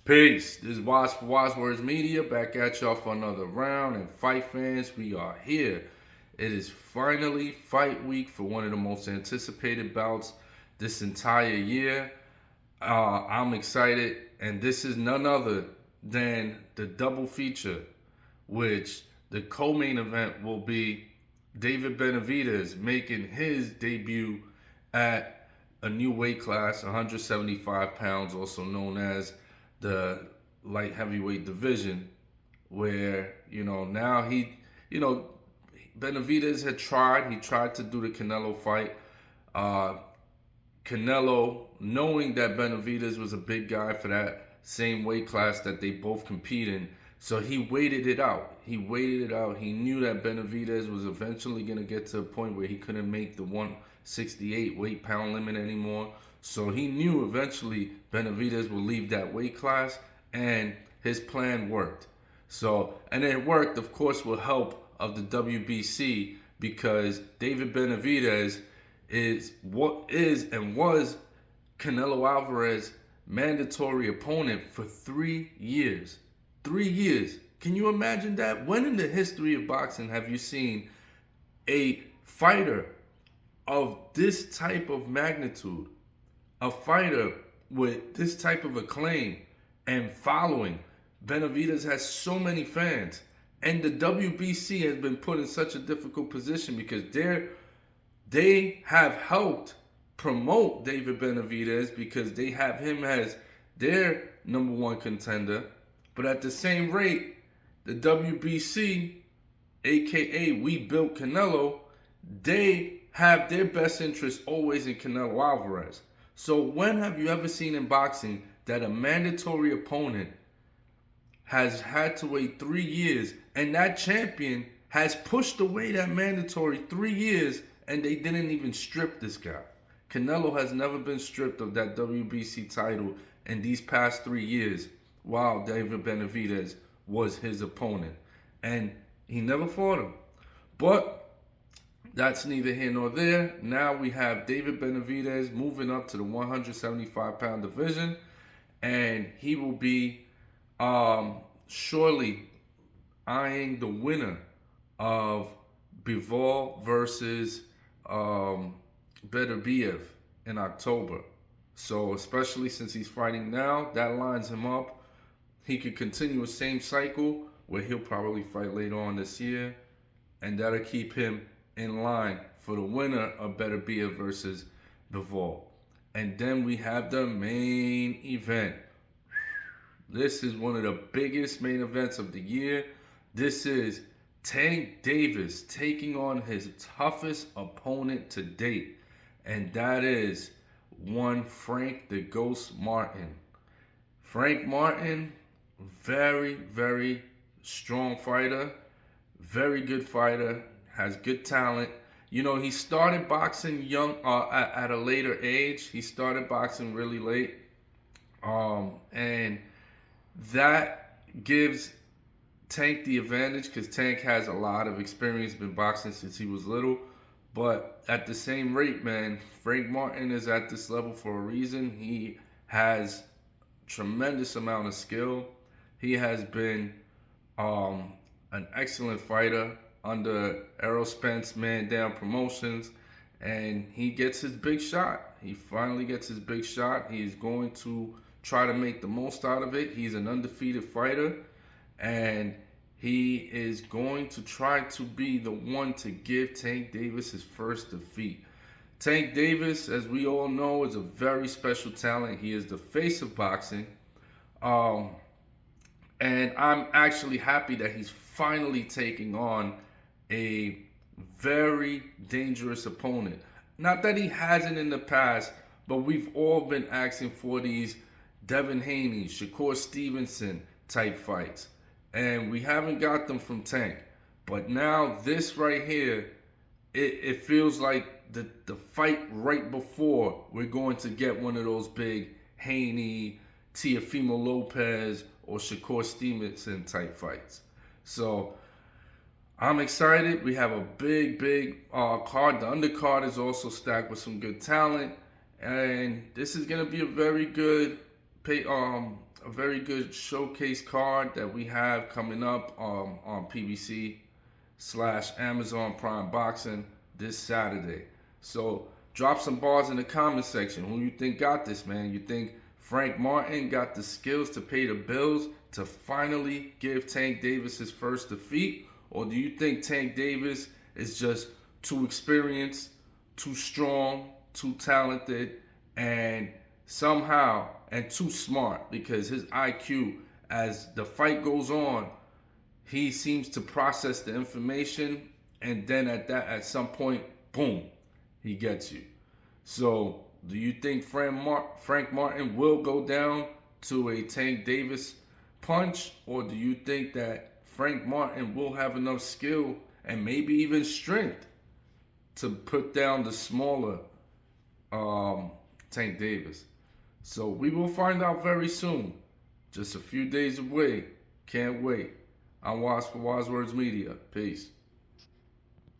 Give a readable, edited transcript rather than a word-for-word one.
Peace. This is Wise for Wise Words Media back at y'all for another round. And fight fans, we are here. It is finally fight week for one of the most anticipated bouts this entire year. I'm excited, and this is none other than the double feature, which the co-main event will be David Benavidez making his debut at a new weight class, 175 pounds, also known as the light heavyweight division, where now you know Benavidez he tried to do the Canelo fight. Uh, Canelo, knowing that Benavidez was a big guy for that same weight class that they both compete in, so he waited it out. He waited it out. He knew that Benavidez was eventually going to get to a point where he couldn't make the 168 weight pound limit anymore. So he knew eventually Benavidez will leave that weight class, and his plan worked. So, and it worked, of course, with help of the WBC, because David Benavidez is what is and was Canelo Alvarez mandatory opponent for 3 years. 3 years. Can you imagine that? When in the history of boxing have you seen a fighter of this type of magnitude, a fighter with this type of acclaim and following? Benavidez has so many fans, and the WBC has been put in such a difficult position because they have helped promote David Benavidez because they have him as their number one contender. But at the same rate, the WBC, aka We Built Canelo, they have their best interest always in Canelo Alvarez. So when have you ever seen in boxing that a mandatory opponent has had to wait 3 years, and that champion has pushed away that mandatory 3 years, and they didn't even strip this guy? Canelo has never been stripped of that WBC title in these past 3 years, while David Benavidez was his opponent. And he never fought him. But that's neither here nor there. Now we have David Benavidez moving up to the 175-pound division, and he will be surely eyeing the winner of Bivol versus Beterbiev in October. So especially since he's fighting now, that lines him up. He could continue the same cycle where he'll probably fight later on this year, and that'll keep him in line for the winner of Beterbiev versus Bivol. And then we have the main event. This is one of the biggest main events of the year. This is Tank Davis taking on his toughest opponent to date, and that is one Frank the Ghost Martin. Frank Martin, very, very strong fighter, very good fighter, has good talent. You know, he started boxing young at a later age. He started boxing really late, and that gives Tank the advantage because Tank has a lot of experience, been boxing since he was little. But at the same rate, man, Frank Martin is at this level for a reason. He has tremendous amount of skill. He has been an excellent fighter under Errol Spence Man Down Promotions, and he gets his big shot. He finally gets his big shot. He's going to try to make the most out of it. He's an undefeated fighter, and he is going to try to be the one to give Tank Davis his first defeat. Tank Davis, as we all know, is a very special talent. He is the face of boxing. And I'm actually happy that he's finally taking on a very dangerous opponent. Not that he hasn't in the past, but we've all been asking for these Devin Haney, Shakur Stevenson type fights, and we haven't got them from Tank. But now this right here, it feels like the fight right before we're going to get one of those big Haney, Teofimo Lopez, or Shakur Stevenson type fights. So I'm excited. We have a big card. The undercard is also stacked with some good talent, and this is going to be a very good a very good showcase card that we have coming up on PBC/Amazon Prime Boxing this Saturday. So drop some bars in the comment section. Who you think got this, man? You think Frank Martin got the skills to pay the bills to finally give Tank Davis his first defeat? Or do you think Tank Davis is just too experienced, too strong, too talented, and somehow, and too smart, because his IQ, as the fight goes on, he seems to process the information, and then at some point, boom, he gets you. So, do you think Frank Martin will go down to a Tank Davis punch, or do you think that Frank Martin will have enough skill and maybe even strength to put down the smaller Tank Davis? So we will find out very soon. Just a few days away. Can't wait. I'm Waz for Waz Words Media. Peace.